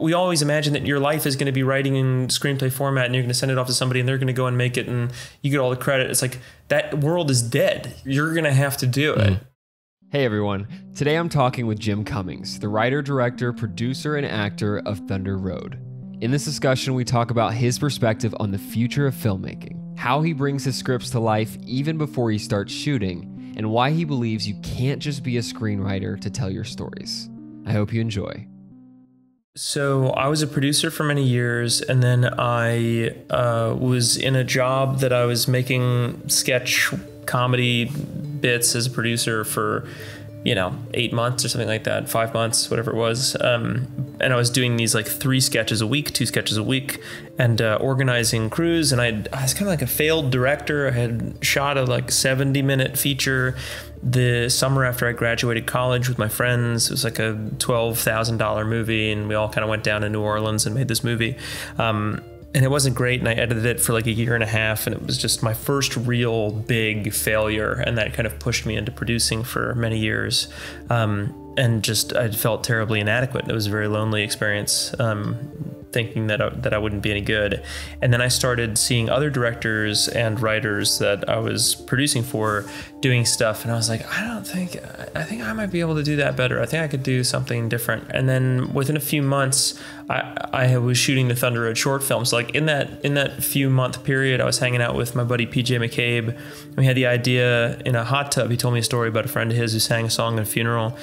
We always imagine that your life is going to be writing in screenplay format and you're going to send it off to somebody and they're going to go and make it and you get all the credit. It's like that world is dead. You're going to have to do it. Hey everyone, today I'm talking with Jim Cummings, the writer, director, producer, and actor of Thunder Road. In this discussion, we talk about his perspective on the future of filmmaking, how he brings his scripts to life even before he starts shooting, and why he believes you can't just be a screenwriter to tell your stories. I hope you enjoy. So I was a producer for many years, and then I was in a job that I was making sketch comedy bits as a producer for, 8 months or something like that, 5 months, whatever it was. And I was doing these like 3 sketches a week, 2 sketches a week, and organizing crews. And I was kind of like a failed director. I had shot a like 70-minute feature the summer after I graduated college with my friends. It was like a $12,000 movie, and we all kind of went down to New Orleans and made this movie. And it wasn't great, and I edited it for like a year and a half, and it was just my first real big failure, and that kind of pushed me into producing for many years. And just I felt terribly inadequate. It was a very lonely experience, thinking that I wouldn't be any good. And then I started seeing other directors and writers that I was producing for doing stuff, and I was like, I think I might be able to do that better. I think I could do something different. And then within a few months, I was shooting the Thunder Road short film. So like in that few month period, I was hanging out with my buddy PJ McCabe. We had the idea in a hot tub. He told me a story about a friend of his who sang a song at a funeral.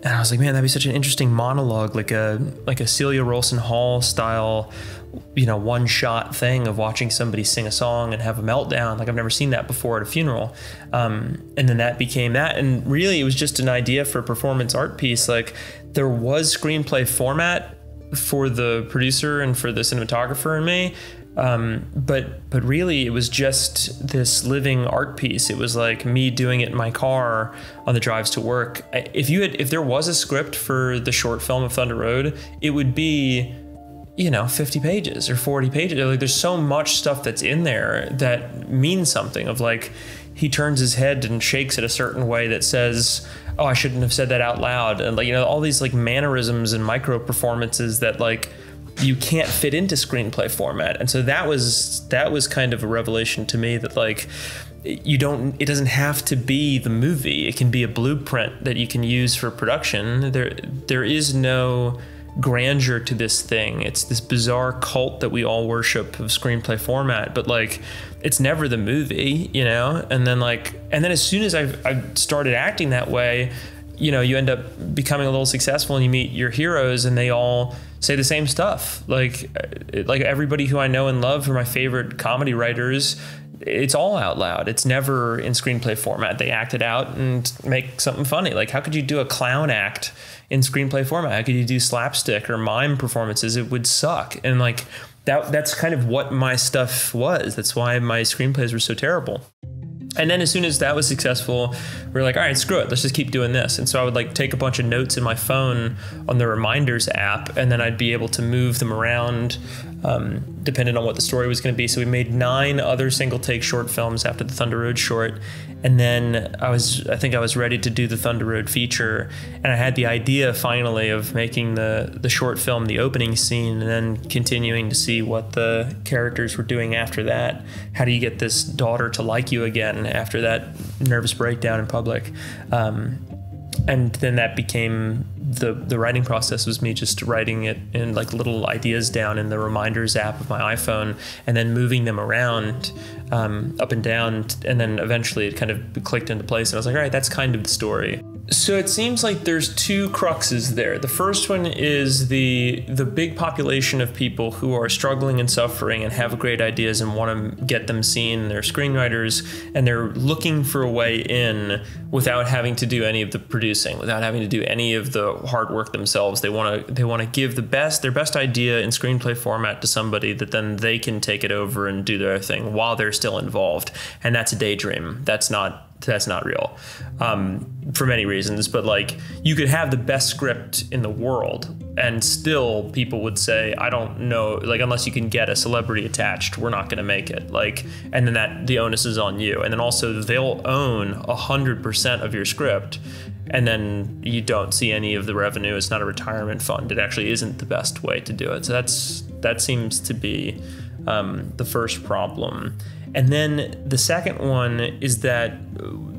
And I was like, man, that'd be such an interesting monologue, like a Celia Rolson Hall style, one shot thing of watching somebody sing a song and have a meltdown. Like I've never seen that before at a funeral. And then that became that. And really it was just an idea for a performance art piece. Like there was screenplay format for the producer and for the cinematographer and me. But really it was just this living art piece. It was like me doing it in my car on the drives to work. If there was a script for the short film of Thunder Road, it would be, 50 pages or 40 pages. Like there's so much stuff that's in there that means something, of like, he turns his head and shakes it a certain way that says, oh, I shouldn't have said that out loud. And like, all these like mannerisms and micro performances that like, you can't fit into screenplay format. And so that was kind of a revelation to me, that like it doesn't have to be the movie. It can be a blueprint that you can use for production. There is no grandeur to this thing. It's this bizarre cult that we all worship of screenplay format, but like it's never the movie, and then as soon as I started acting that way, you end up becoming a little successful and you meet your heroes and they all say the same stuff. Like everybody who I know and love, who are my favorite comedy writers, it's all out loud. It's never in screenplay format. They act it out and make something funny. Like how could you do a clown act in screenplay format? How could you do slapstick or mime performances? It would suck. And like that's kind of what my stuff was. That's why my screenplays were so terrible. And then as soon as that was successful, we were like, all right, screw it. Let's just keep doing this. And so I would like take a bunch of notes in my phone on the reminders app, and then I'd be able to move them around depending on what the story was going to be. So we made 9 other single take short films after the Thunder Road short. And then I think I was ready to do the Thunder Road feature. And I had the idea finally of making the short film, the opening scene, and then continuing to see what the characters were doing after that. How do you get this daughter to like you again after that nervous breakdown in public? And then that became the writing process, was me just writing it in like little ideas down in the reminders app of my iPhone and then moving them around up and down. And then eventually it kind of clicked into place. And I was like, all right, that's kind of the story. So it seems like there's 2 cruxes there. The first one is the big population of people who are struggling and suffering and have great ideas and want to get them seen. They're screenwriters and they're looking for a way in without having to do any of the producing, without having to do any of the hard work themselves. They want to give their best idea in screenplay format to somebody that then they can take it over and do their thing while they're still involved. And that's a daydream. That's not real, for many reasons. But like, you could have the best script in the world and still people would say, I don't know, like, unless you can get a celebrity attached, we're not going to make it. Like, and then the onus is on you. And then also they'll own 100% of your script and then you don't see any of the revenue. It's not a retirement fund. It actually isn't the best way to do it. So that seems to be the first problem. And then the second one is that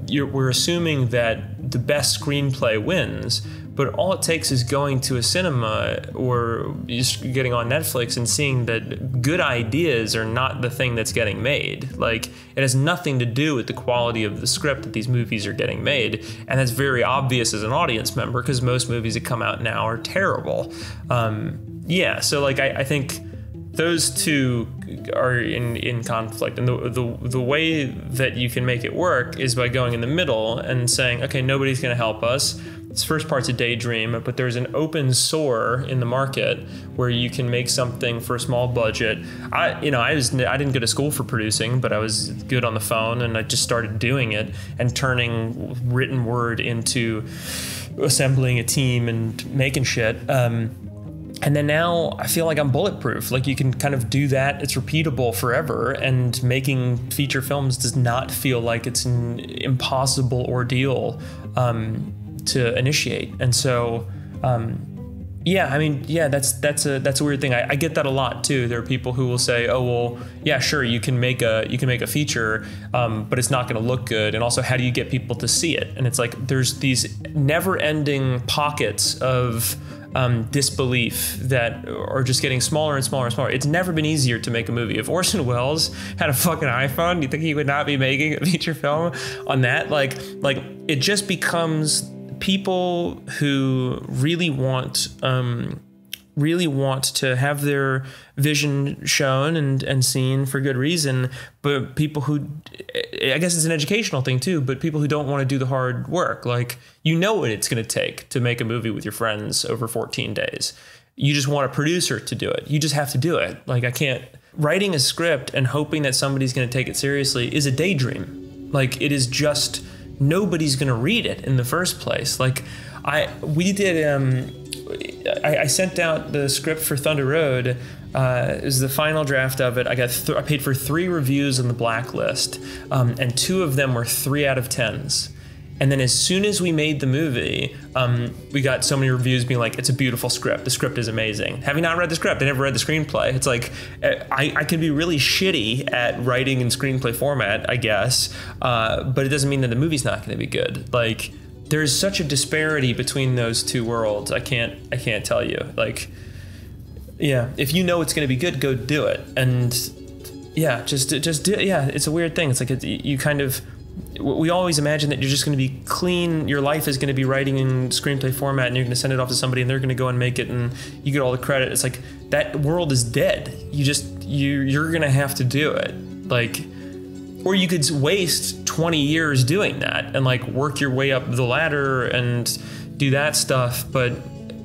we're assuming that the best screenplay wins, but all it takes is going to a cinema or just getting on Netflix and seeing that good ideas are not the thing that's getting made. Like, it has nothing to do with the quality of the script that these movies are getting made. And that's very obvious as an audience member, because most movies that come out now are terrible. So like, I think those two are in conflict, and the way that you can make it work is by going in the middle and saying, okay, nobody's going to help us. This first part's a daydream, but there's an open sore in the market where you can make something for a small budget. I didn't go to school for producing, but I was good on the phone, and I just started doing it and turning written word into assembling a team and making shit. And then now I feel like I'm bulletproof. Like, you can kind of do that. It's repeatable forever. And making feature films does not feel like it's an impossible ordeal to initiate. And so, that's a weird thing. I get that a lot too. There are people who will say, oh, well, yeah, sure, you can make a feature, but it's not going to look good. And also, how do you get people to see it? And it's like, there's these never ending pockets of disbelief that are just getting smaller and smaller and smaller. It's never been easier to make a movie. If Orson Welles had a fucking iPhone, you think he would not be making a feature film on that? Like it just becomes people who really want to have their vision shown and seen for good reason, but people who, I guess it's an educational thing too, but people who don't want to do the hard work. Like, you know what it's going to take to make a movie with your friends over 14 days. You just want a producer to do it. You just have to do it. Like, writing a script and hoping that somebody's going to take it seriously is a daydream. Like, it is just, nobody's going to read it in the first place. Like, I sent out the script for Thunder Road. It was the final draft of it. I paid for 3 reviews on the blacklist, and 2 of them were 3 out of 10s. And then as soon as we made the movie, we got so many reviews being like, it's a beautiful script. The script is amazing. Having not read the script, I never read the screenplay. It's like, I can be really shitty at writing in screenplay format, I guess, but it doesn't mean that the movie's not going to be good. Like, there's such a disparity between those two worlds. I can't tell you. Like, yeah, if you know it's going to be good, go do it. And yeah, just do it. Yeah, it's a weird thing. It's like you kind of, we always imagine that you're just going to be clean. Your life is going to be writing in screenplay format, and you're going to send it off to somebody, and they're going to go and make it, and you get all the credit. It's like, that world is dead. You're going to have to do it. Like, or you could waste 20 years doing that and like work your way up the ladder and do that stuff. But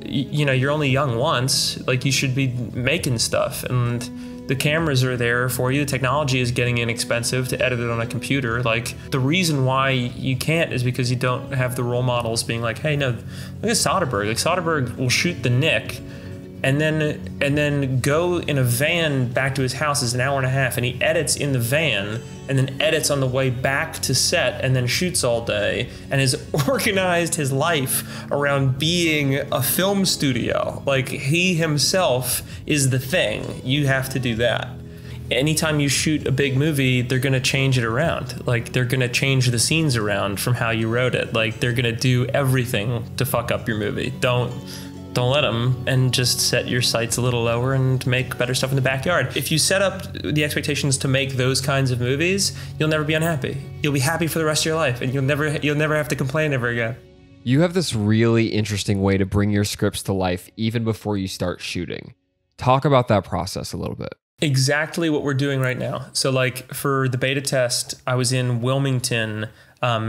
you're only young once. Like, you should be making stuff, and the cameras are there for you. The technology is getting inexpensive to edit it on a computer. Like, the reason why you can't is because you don't have the role models being like, hey, no, look at Soderbergh. Like, Soderbergh will shoot the Nick and then go in a van back to his house. Is an hour and a half, and he edits in the van and then edits on the way back to set and then shoots all day, and has organized his life around being a film studio. Like, he himself is the thing. You have to do that. Anytime you shoot a big movie, they're going to change it around. Like, they're going to change the scenes around from how you wrote it. Like, they're going to do everything to fuck up your movie. Don't let them, and just set your sights a little lower and make better stuff in the backyard. If you set up the expectations to make those kinds of movies, you'll never be unhappy. You'll be happy for the rest of your life, and you'll never have to complain ever again. You have this really interesting way to bring your scripts to life even before you start shooting. Talk about that process a little bit. Exactly what we're doing right now. So, like, for the beta test, I was in Wilmington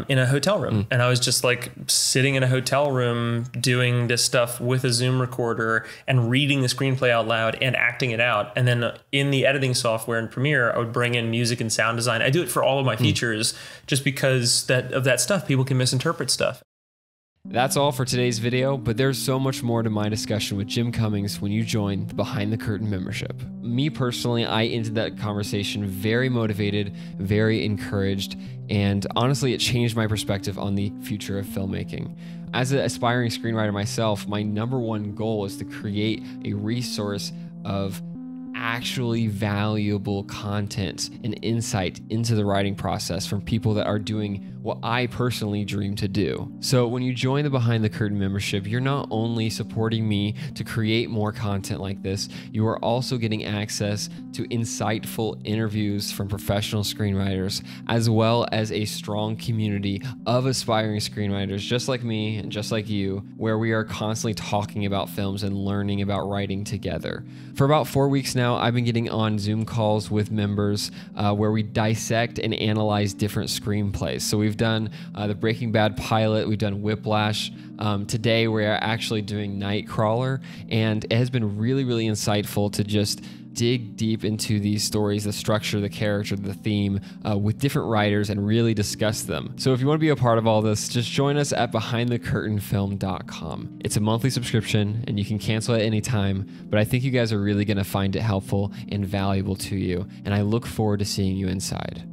in a hotel room, and I was just like sitting in a hotel room doing this stuff with a Zoom recorder and reading the screenplay out loud and acting it out. And then in the editing software in Premiere, I would bring in music and sound design. I do it for all of my features just because of that stuff. People can misinterpret stuff. That's all for today's video, but there's so much more to my discussion with Jim Cummings when you join the Behind the Curtain membership. Me personally, I ended that conversation very motivated, very encouraged, and honestly, it changed my perspective on the future of filmmaking. As an aspiring screenwriter myself, my number one goal is to create a resource of actually valuable content and insight into the writing process from people that are doing what I personally dream to do. So when you join the Behind the Curtain membership, you're not only supporting me to create more content like this, you are also getting access to insightful interviews from professional screenwriters, as well as a strong community of aspiring screenwriters just like me and just like you, where we are constantly talking about films and learning about writing together. For about 4 weeks now, I've been getting on Zoom calls with members where we dissect and analyze different screenplays. So we've done the Breaking Bad pilot, we've done Whiplash. Today we're actually doing Nightcrawler, and it has been really, really insightful to just dig deep into these stories, the structure, the character, the theme, with different writers and really discuss them. So if you want to be a part of all this, just join us at behindthecurtainfilm.com. It's a monthly subscription and you can cancel at any time, but I think you guys are really going to find it helpful and valuable to you, and I look forward to seeing you inside.